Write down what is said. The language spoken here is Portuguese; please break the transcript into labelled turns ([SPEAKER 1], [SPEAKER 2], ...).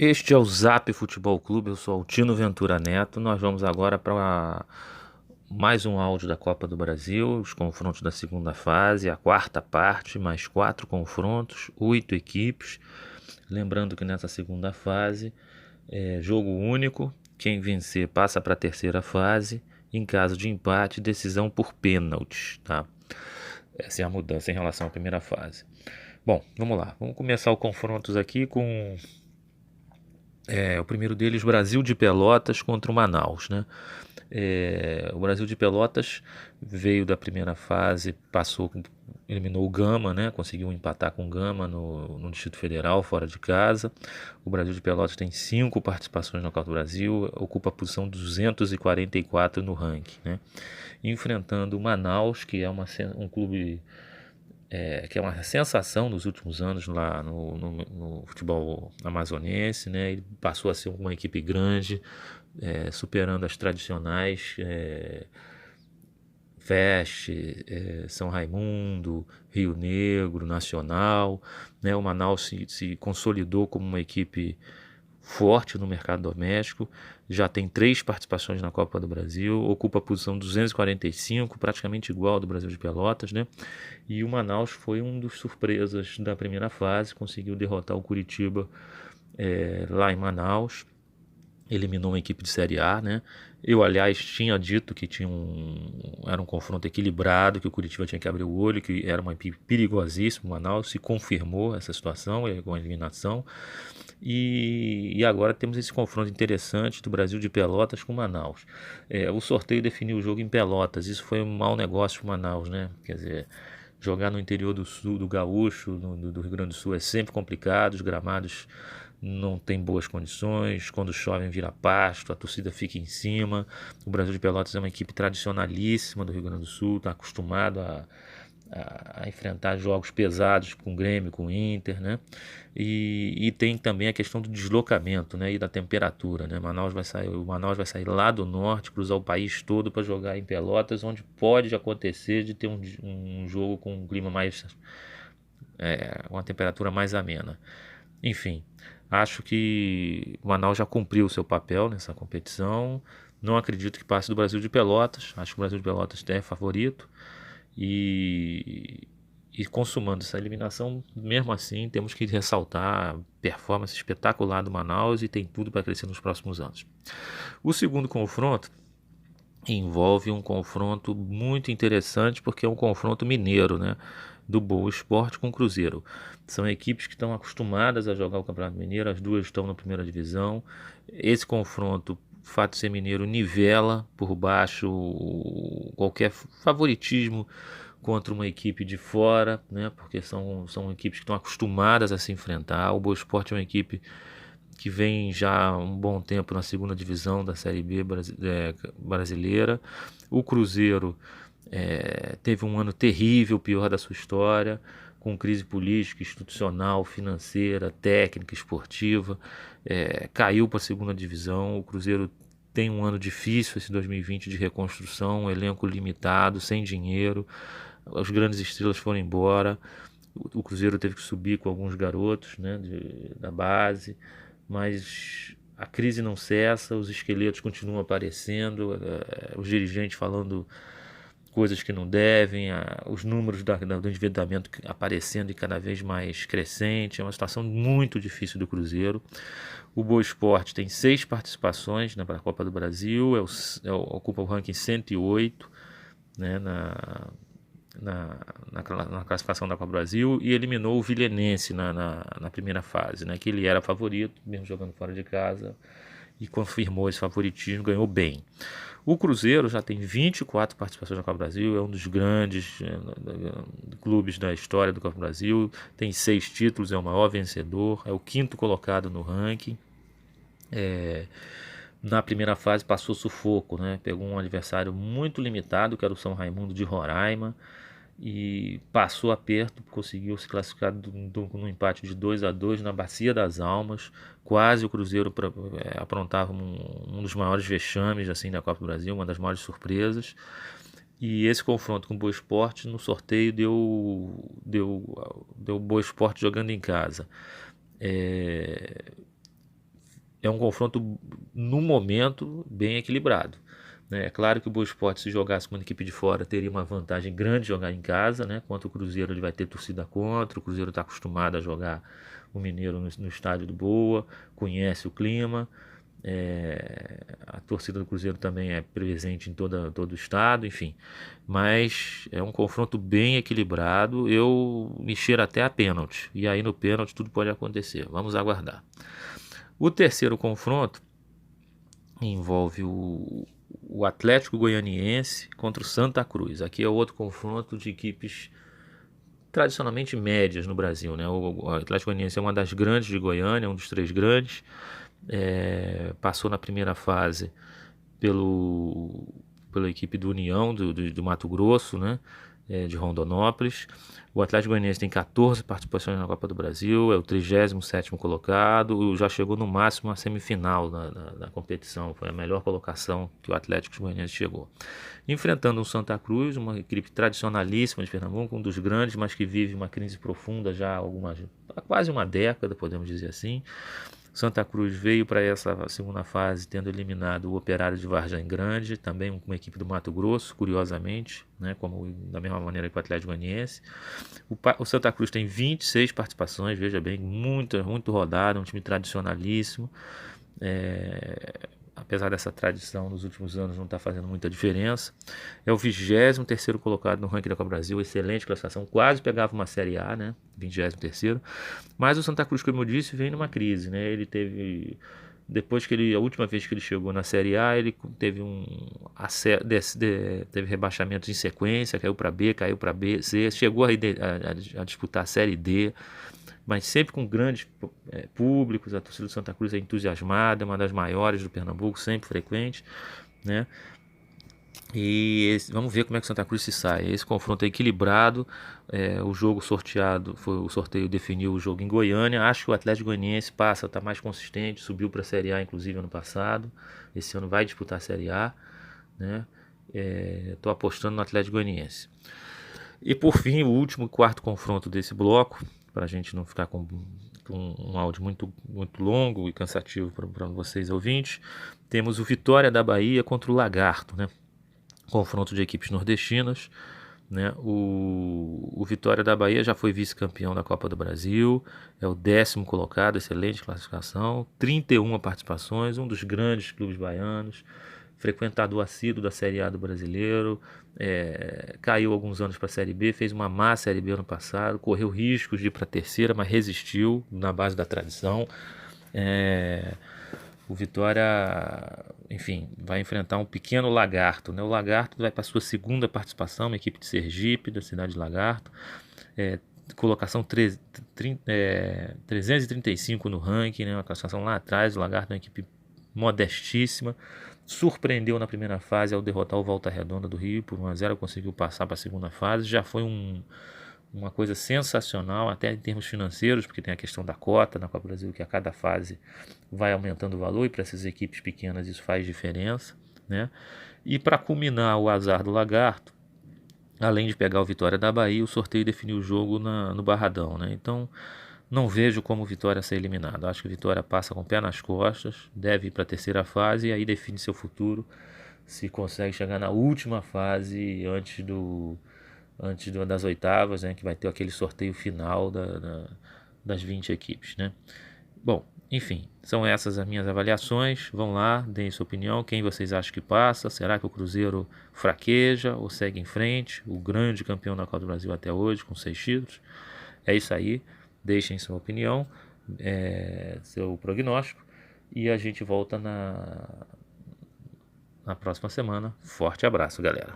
[SPEAKER 1] Este é o Zap Futebol Clube, eu sou Altino Ventura Neto. Nós vamos agora para mais um áudio da Copa do Brasil, os confrontos da segunda fase, a quarta parte, mais 4 confrontos, 8 equipes. Lembrando que nessa segunda fase é jogo único, quem vencer passa para a terceira fase. Em caso de empate, decisão por pênaltis, tá? Essa é a mudança em relação à primeira fase. Bom, vamos lá. Vamos começar os confrontos aqui com o primeiro deles, Brasil de Pelotas contra o Manaus, né? O Brasil de Pelotas veio da primeira fase, eliminou o Gama, né? Conseguiu empatar com o Gama no Distrito Federal, fora de casa. O Brasil de Pelotas tem 5 participações na Copa do Brasil, ocupa a posição 244 no ranking, né? Enfrentando o Manaus, que é um clube que é uma sensação nos últimos anos lá no futebol amazonense, né? Ele passou a ser uma equipe grande, superando as tradicionais Veste, São Raimundo, Rio Negro, Nacional, né? O Manaus se consolidou como uma equipe forte no mercado doméstico, já tem 3 participações na Copa do Brasil, ocupa a posição 245, praticamente igual ao do Brasil de Pelotas, né? E o Manaus foi um dos surpresas da primeira fase, conseguiu derrotar o Curitiba lá em Manaus, eliminou uma equipe de Série A, né? Eu, aliás, tinha dito que era um confronto equilibrado, que o Curitiba tinha que abrir o olho, que era uma equipe perigosíssima. O Manaus se confirmou essa situação, com a eliminação. E agora temos esse confronto interessante do Brasil de Pelotas com Manaus. O sorteio definiu o jogo em Pelotas. Isso foi um mau negócio para Manaus, né? Quer dizer, jogar no interior do sul, do Gaúcho, do Rio Grande do Sul, é sempre complicado. Os gramados não tem boas condições, quando chovem vira pasto, a torcida fica em cima. O Brasil de Pelotas é uma equipe tradicionalíssima do Rio Grande do Sul, está acostumado a enfrentar jogos pesados com o Grêmio, com o Inter, né? E tem também a questão do deslocamento, né? E da temperatura, né? O Manaus vai sair lá do norte, cruzar o país todo para jogar em Pelotas, onde pode acontecer de ter um jogo com um clima mais, uma temperatura mais amena. Enfim, acho que o Manaus já cumpriu o seu papel nessa competição. Não acredito que passe do Brasil de Pelotas. Acho que o Brasil de Pelotas é favorito. E consumando essa eliminação, mesmo assim, temos que ressaltar a performance espetacular do Manaus e tem tudo para crescer nos próximos anos. O segundo confronto envolve um confronto muito interessante porque é um confronto mineiro, né? Do Boa Esporte com o Cruzeiro. São equipes que estão acostumadas a jogar o Campeonato Mineiro, as duas estão na primeira divisão. Esse confronto, o fato de ser mineiro, nivela por baixo qualquer favoritismo contra uma equipe de fora, né? Porque são equipes que estão acostumadas a se enfrentar. O Boa Esporte é uma equipe que vem já há um bom tempo na segunda divisão da Série B brasileira. O Cruzeiro teve um ano terrível, o pior da sua história, com crise política, institucional, financeira, técnica, esportiva. Caiu para a segunda divisão. O Cruzeiro tem um ano difícil, esse 2020, de reconstrução, um elenco limitado, sem dinheiro. As grandes estrelas foram embora. O Cruzeiro teve que subir com alguns garotos, né, da base, mas a crise não cessa, os esqueletos continuam aparecendo, os dirigentes falando coisas que não devem, os números do endividamento aparecendo e cada vez mais crescente. É uma situação muito difícil do Cruzeiro. O Boa Esporte tem 6 participações na Copa do Brasil, ocupa o ranking 108, né, na classificação da Copa do Brasil, e eliminou o Vilenense na primeira fase, né, que ele era favorito, mesmo jogando fora de casa, e confirmou esse favoritismo, ganhou bem. O Cruzeiro já tem 24 participações na Copa do Brasil, é um dos grandes clubes da história do Copa do Brasil, tem 6 títulos, é o maior vencedor, é o quinto colocado no ranking. Na primeira fase passou sufoco, né? Pegou um adversário muito limitado, que era o São Raimundo de Roraima, e passou aperto, conseguiu se classificar no empate de 2-2 na Bacia das Almas. Quase o Cruzeiro aprontava um dos maiores vexames assim da Copa do Brasil, uma das maiores surpresas. E esse confronto com o Boa Esporte no sorteio deu Boa Esporte jogando em casa. é um confronto, no momento, bem equilibrado. Né? É claro que o Boa Esporte, se jogasse com uma equipe de fora, teria uma vantagem grande de jogar em casa, né? Quanto o Cruzeiro, ele vai ter torcida contra. O Cruzeiro está acostumado a jogar o Mineiro no estádio do Boa, conhece o clima. A torcida do Cruzeiro também é presente em todo o estado, enfim. Mas é um confronto bem equilibrado. Eu me cheiro até a pênalti. E aí no pênalti tudo pode acontecer. Vamos aguardar. O terceiro confronto envolve o Atlético Goianiense contra o Santa Cruz. Aqui é outro confronto de equipes tradicionalmente médias no Brasil, né? O Atlético Goianiense é uma das grandes de Goiânia, um dos três grandes. Passou na primeira fase pela equipe do União do Mato Grosso, né? De Rondonópolis. O Atlético Goianiense tem 14 participações na Copa do Brasil, é o 37º colocado, já chegou no máximo à semifinal da competição, foi a melhor colocação que o Atlético Goianiense chegou. Enfrentando o Santa Cruz, uma equipe tradicionalíssima de Pernambuco, um dos grandes, mas que vive uma crise profunda já há quase uma década, podemos dizer assim. Santa Cruz veio para essa segunda fase tendo eliminado o Operário de Vargem Grande, também uma equipe do Mato Grosso, curiosamente, né, como da mesma maneira que o Atlético Goianiense. O Santa Cruz tem 26 participações, veja bem, muito rodado, um time tradicionalíssimo. Apesar dessa tradição nos últimos anos não está fazendo muita diferença. É o 23º colocado no ranking da Copa do Brasil, excelente classificação, quase pegava uma Série A, né? 23º. Mas o Santa Cruz, como eu disse, vem numa crise, né? Ele teve, a última vez que ele chegou na Série A, ele teve teve rebaixamentos em sequência, caiu para B, caiu para B, C, chegou a disputar a Série D, mas sempre com grandes públicos. A torcida do Santa Cruz é entusiasmada, é uma das maiores do Pernambuco, sempre frequente, né? E vamos ver como é que o Santa Cruz se sai. Esse confronto é equilibrado. O jogo sorteado, o sorteio definiu o jogo em Goiânia. Acho que o Atlético Goianiense passa, está mais consistente, subiu para a Série A inclusive ano passado. Esse ano vai disputar a Série A, né? Estou apostando no Atlético Goianiense. E por fim, o último, quarto confronto desse bloco, para a gente não ficar com um áudio muito longo e cansativo para vocês ouvintes, temos o Vitória da Bahia contra o Lagarto, né? Confronto de equipes nordestinas, né? O Vitória da Bahia já foi vice-campeão da Copa do Brasil, é o 10º colocado, excelente classificação, 31 participações, um dos grandes clubes baianos, frequentador assíduo da Série A do Brasileiro, caiu alguns anos para a Série B, fez uma má Série B ano passado, correu riscos de ir para a terceira, mas resistiu na base da tradição. O Vitória, enfim, vai enfrentar um pequeno Lagarto, né? O Lagarto vai para a sua segunda participação, uma equipe de Sergipe, da cidade de Lagarto. Colocação 335 no ranking, né? Uma classificação lá atrás. O Lagarto é uma equipe modestíssima. Surpreendeu na primeira fase ao derrotar o Volta Redonda do Rio por 1-0, conseguiu passar para a segunda fase. Já foi uma coisa sensacional, até em termos financeiros, porque tem a questão da cota na Copa do Brasil, que a cada fase vai aumentando o valor, e para essas equipes pequenas isso faz diferença, né? E para culminar o azar do Lagarto, além de pegar o Vitória da Bahia, o sorteio definiu o jogo no Barradão, né? Então não vejo como o Vitória ser eliminado. Acho que o Vitória passa com o pé nas costas, deve ir para a terceira fase e aí define seu futuro, se consegue chegar na última fase antes das oitavas, né, que vai ter aquele sorteio final das 20 equipes, né? Bom, enfim, são essas as minhas avaliações. Vão lá, deem sua opinião. Quem vocês acham que passa? Será que o Cruzeiro fraqueja ou segue em frente? O grande campeão da Copa do Brasil até hoje, com 6 títulos. É isso aí. Deixem sua opinião, seu prognóstico, e a gente volta na próxima semana. Forte abraço, galera.